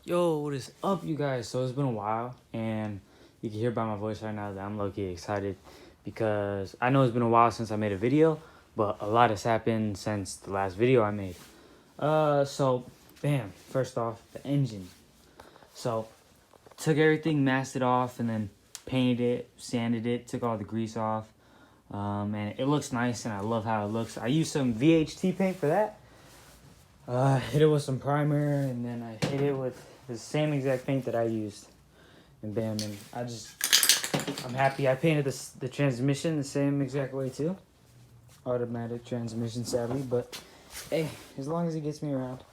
Yo, what is up, you guys? So it's been a while, and you can hear by my voice right now that I'm low-key excited because I know it's been a while since I made a video, but a lot has happened since the last video I made. Bam, first off, the engine. So, took everything, masked it off, and then painted it, sanded it, took all the grease off, and it looks nice, and I love how it looks. I used some VHT paint for that. Hit it with some primer, and then I hit it with the same exact paint that I used. And bam, and I'm happy. I painted the transmission the same exact way too. Automatic transmission, sadly, but hey, as long as it gets me around,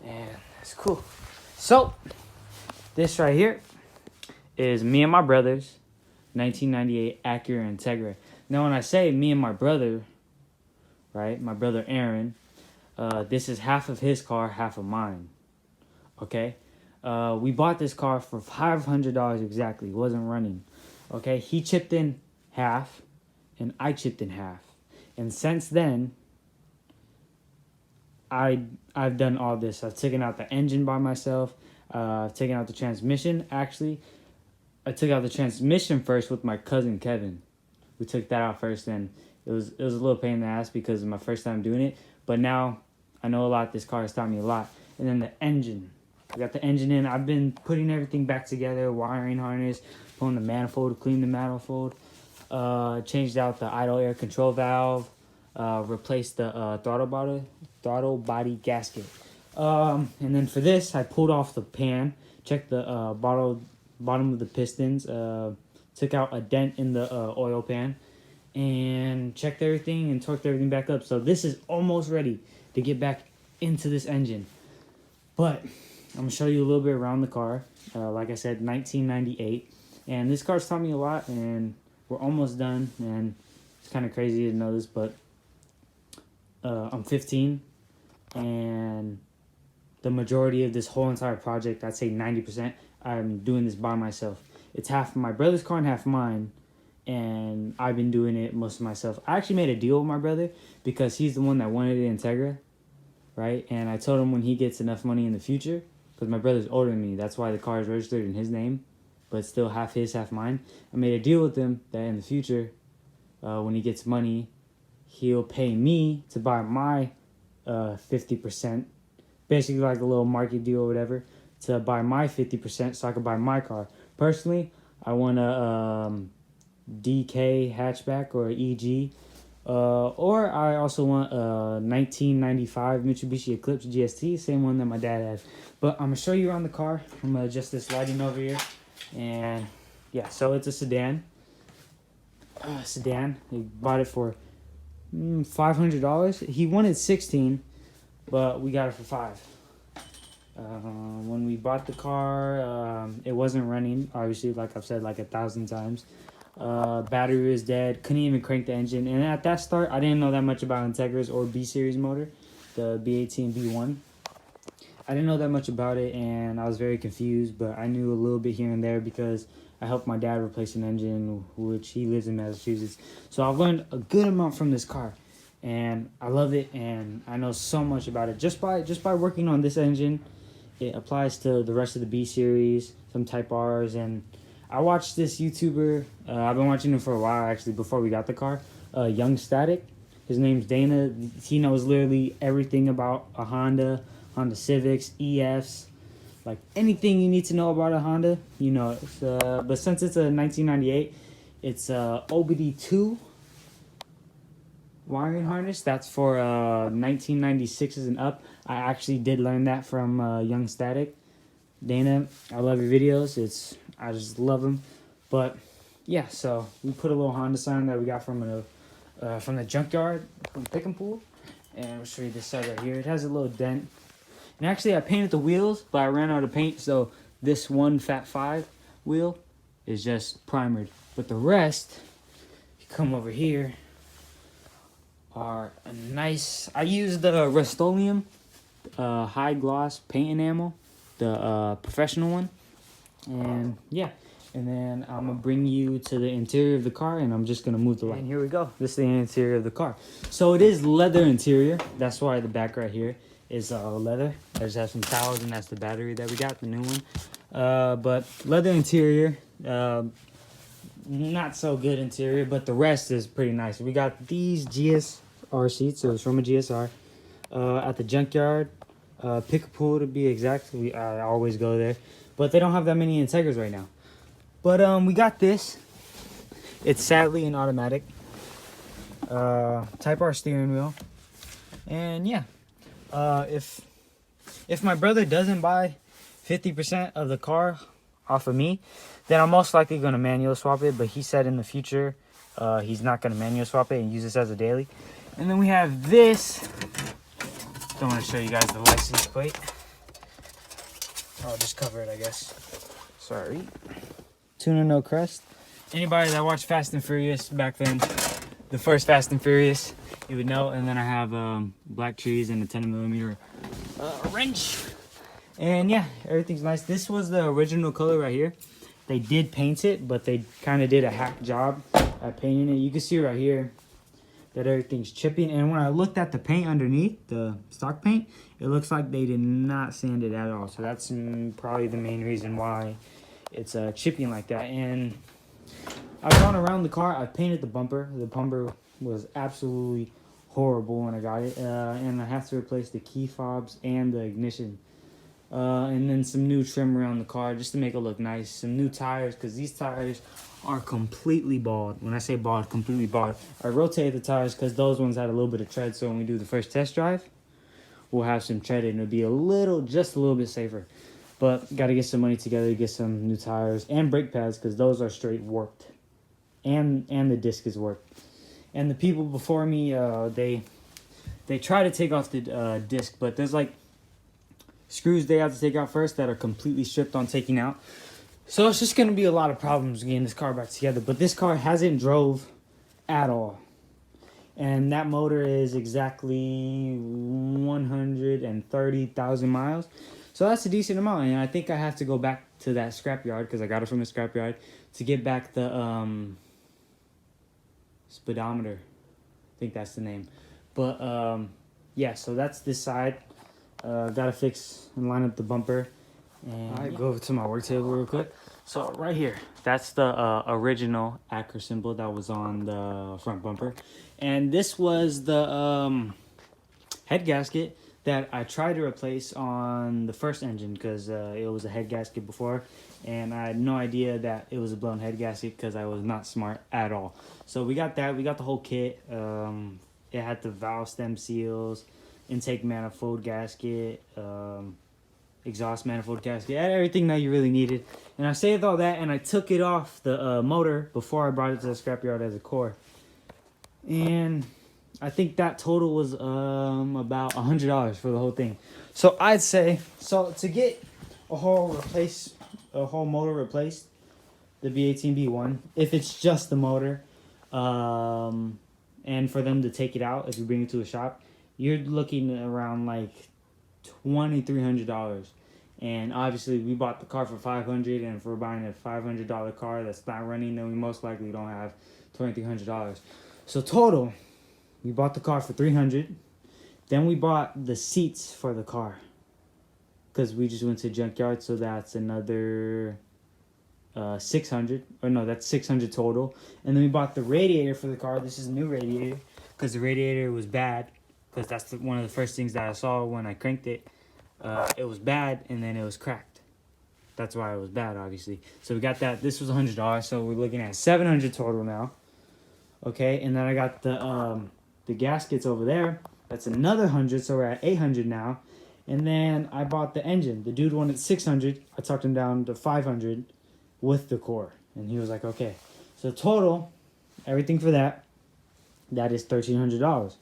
and it's cool. So, this right here is me and my brother's 1998 Acura Integra. Now, when I say me and my brother, right, my brother Aaron, this is half of his car, half of mine. Okay? We bought this car for $500 exactly. It wasn't running. Okay? He chipped in half, and I chipped in half. And since then, I've done all this. I've taken out the engine by myself. I've taken out the transmission. Actually, I took out the transmission first with my cousin Kevin. We took that out first, and it was a little pain in the ass because of my first time doing it. But now I know a lot. This car has taught me a lot. And then the engine. I got the engine in. I've been putting everything back together. Wiring harness. Pulling the manifold. Clean the manifold. Changed out the idle air control valve. Replaced the throttle body gasket. And then for this, I pulled off the pan. Checked the bottom of the pistons. Took out a dent in the oil pan. And checked everything and torqued everything back up. So this is almost ready to get back into this engine. But I'm going to show you a little bit around the car. Like I said, 1998. And this car's taught me a lot, and we're almost done. And it's kind of crazy to know this, but I'm 15. And the majority of this whole entire project, I'd say 90%, I'm doing this by myself. It's half my brother's car and half mine. And I've been doing it most of myself. I actually made a deal with my brother because he's the one that wanted the Integra, right? And I told him when he gets enough money in the future, because my brother's older than me, that's why the car is registered in his name, but still half his, half mine. I made a deal with him that in the future, when he gets money, he'll pay me to buy my 50%, basically like a little market deal or whatever, to buy my 50% so I can buy my car. Personally, I want to DK hatchback or EG, or I also want a 1995 Mitsubishi Eclipse GST, same one that my dad had. But I'm gonna show you around the car. I'm gonna adjust this lighting over here, and yeah, so it's a sedan. He bought it for $500. He wanted 16, but we got it for $5. When we bought the car, it wasn't running, obviously, like I've said like 1,000 times. Battery was dead, couldn't even crank the engine. And at that start, I didn't know that much about Integras or B-Series motor, the B18 and B1. I didn't know that much about it, and I was very confused, but I knew a little bit here and there because I helped my dad replace an engine, which he lives in Massachusetts. So I've learned a good amount from this car, and I love it, and I know so much about it. Just by working on this engine, it applies to the rest of the B-Series, some Type Rs, and I watched this YouTuber, I've been watching him for a while actually, before we got the car, Young Static. His name's Dana. He knows literally everything about a Honda Civics, EFs, like anything you need to know about a Honda, you know it. But since it's a 1998, it's a OBD2 wiring harness. That's for 1996s and up. I actually did learn that from Young Static. Dana, I love your videos. I just love them. But yeah, so we put a little Honda sign that we got from the junkyard from Pick and Pull, and I'll show you this side right here. It has a little dent, and actually I painted the wheels, but I ran out of paint, so this one Fat 5 wheel is just primered. But the rest, if you come over here, are a nice. I used the Rust-Oleum high gloss paint enamel, the professional one. And yeah, and then I'm gonna bring you to the interior of the car, and I'm just gonna move the light. And here we go. This is the interior of the car. So it is leather interior. That's why the back right here is leather. I just have some towels, and that's the battery that we got, the new one. But leather interior, not so good interior, but the rest is pretty nice. We got these GSR seats, so it's from a GSR, at the junkyard. Pick a pool to be exact. I always go there, but they don't have that many Integras right now. But we got this. It's sadly an automatic. Type R steering wheel, and yeah, if my brother doesn't buy 50% of the car off of me, then I'm most likely going to manual swap it. But he said in the future he's not going to manual swap it and use this as a daily. And then we have this. Don't want to show you guys the license plate. I'll just cover it, I guess. Sorry. Tuna no crust. Anybody that watched Fast and Furious back then, the first Fast and Furious, you would know. And then I have black trees and a 10mm wrench. And yeah, everything's nice. This was the original color right here. They did paint it, but they kind of did a hack job at painting it. You can see right here that everything's chipping. And when I looked at the paint underneath, the stock paint, it looks like they did not sand it at all. So that's probably the main reason why it's chipping like that. And I've gone around the car. I've painted the bumper. The bumper was absolutely horrible when I got it. And I have to replace the key fobs and the ignition. And then some new trim around the car just to make it look nice. Some new tires, because these tires are completely bald. When I say bald, completely bald. I rotated the tires because those ones had a little bit of tread. So when we do the first test drive, we'll have some tread and it'll be just a little bit safer. But got to get some money together to get some new tires and brake pads, because those are straight warped. And the disc is warped. And the people before me, they try to take off the disc, but there's like screws they have to take out first that are completely stripped on taking out. So it's just going to be a lot of problems getting this car back together. But this car hasn't drove at all. And that motor is exactly 130,000 miles. So that's a decent amount. And I think I have to go back to that scrapyard, because I got it from the scrapyard, to get back the speedometer. I think that's the name. But yeah, so that's this side. Gotta fix and line up the bumper. And I go over to my work table real quick. So right here, that's the original Acura symbol that was on the front bumper. And this was the head gasket that I tried to replace on the first engine, because it was a head gasket before. And I had no idea that it was a blown head gasket, because I was not smart at all. So we got that. We got the whole kit. It had the valve stem seals, intake manifold gasket, exhaust manifold gasket, everything that you really needed. And I saved all that, and I took it off the motor before I brought it to the scrapyard as a core. And I think that total was about $100 for the whole thing. So I'd say, so to get a whole motor replaced, the B18B1, if it's just the motor, and for them to take it out, if you bring it to a shop, you're looking around like $2,300. And obviously we bought the car for $500, and if we're buying a $500 car that's not running, then we most likely don't have $2,300. So total, we bought the car for $300. Then we bought the seats for the car, because we just went to junkyard, so that's another $600. Or no, that's $600 total. And then we bought the radiator for the car. This is a new radiator, because the radiator was bad. Because that's one of the first things that I saw when I cranked it. It was bad, and then it was cracked. That's why it was bad, obviously. So we got that. This was $100, so we're looking at $700 total now. Okay, and then I got the gaskets over there. That's another $100, so we're at $800 now. And then I bought the engine. The dude wanted $600. I talked him down to $500 with the core, and he was like, okay. So total, everything for that is $1,300.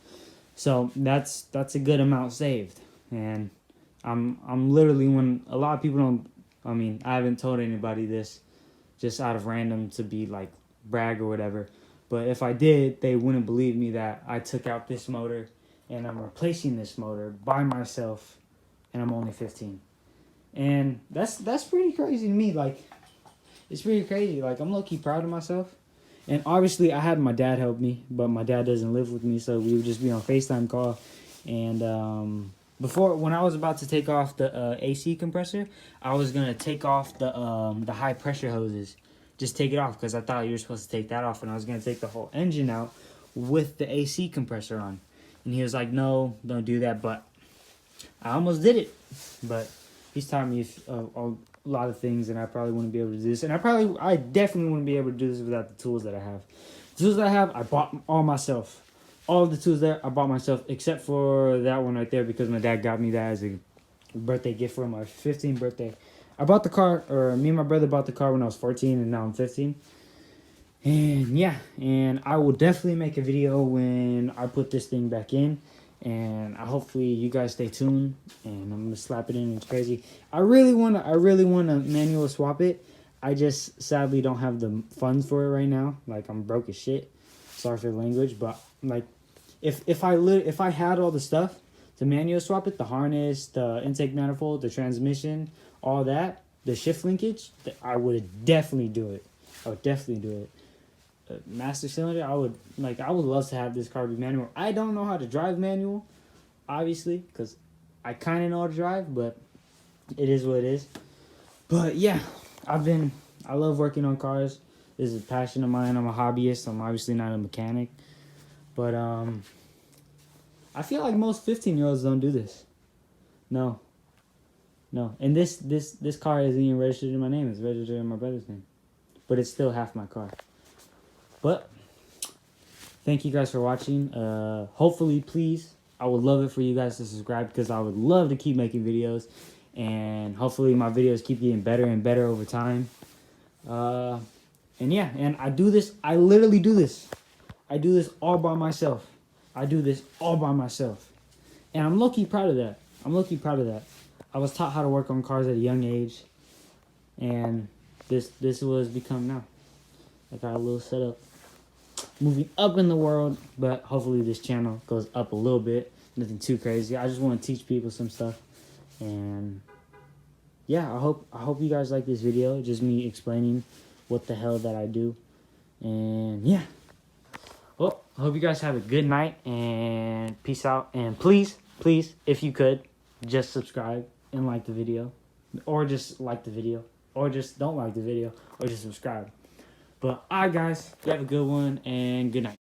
So that's a good amount saved. And I'm literally, when a lot of people don't, I mean, I haven't told anybody this just out of random to be like brag or whatever, but if I did, they wouldn't believe me that I took out this motor and I'm replacing this motor by myself, and I'm only 15. And that's pretty crazy to me. Like, it's pretty crazy. Like, I'm low-key proud of myself. And obviously, I had my dad help me, but my dad doesn't live with me, so we would just be on FaceTime call. And when I was about to take off the AC compressor, I was gonna take off the high pressure hoses. Just take it off because I thought you were supposed to take that off, and I was gonna take the whole engine out with the AC compressor on. And he was like, "No, don't do that." But I almost did it. But he's taught me a lot of things, and I probably wouldn't be able to do this. And I definitely wouldn't be able to do this without the tools that I have. The tools that I have, I bought all myself. All of the tools there, I bought myself, except for that one right there because my dad got me that as a birthday gift for my 15th birthday. I bought the car, or me and my brother bought the car when I was 14, and now I'm 15. And yeah, and I will definitely make a video when I put this thing back in. And hopefully you guys stay tuned, and I'm gonna slap it in. It's crazy. I really wanna manual swap it. I just sadly don't have the funds for it right now. Like, I'm broke as shit. Sorry for the language, but like, if I had all the stuff to manual swap it, the harness, the intake manifold, the transmission, all that, the shift linkage, I would definitely do it. I would definitely do it. Master cylinder, I would love to have this car be manual. I don't know how to drive manual, obviously, because I kind of know how to drive, but it is what it is. But yeah, I love working on cars. This is a passion of mine. I'm a hobbyist. I'm obviously not a mechanic, but I feel like most 15-year-olds don't do this. No. And this car isn't even registered in my name. It's registered in my brother's name, but it's still half my car. But thank you guys for watching. Hopefully, please, I would love it for you guys to subscribe because I would love to keep making videos, and hopefully my videos keep getting better and better over time. And yeah, and I literally do this. I do this all by myself. And I'm low-key proud of that. I was taught how to work on cars at a young age, and this is what it's become now. I got a little setup. Moving up in the world, but hopefully this channel goes up a little bit. Nothing too crazy. I just want to teach people some stuff. And yeah, I hope you guys like this video. Just me explaining what the hell that I do. And yeah. Well, I hope you guys have a good night, and peace out. And please, if you could, just subscribe and like the video. Or just like the video. Or just don't like the video. Or just subscribe. But alright guys, you have a good one, and good night.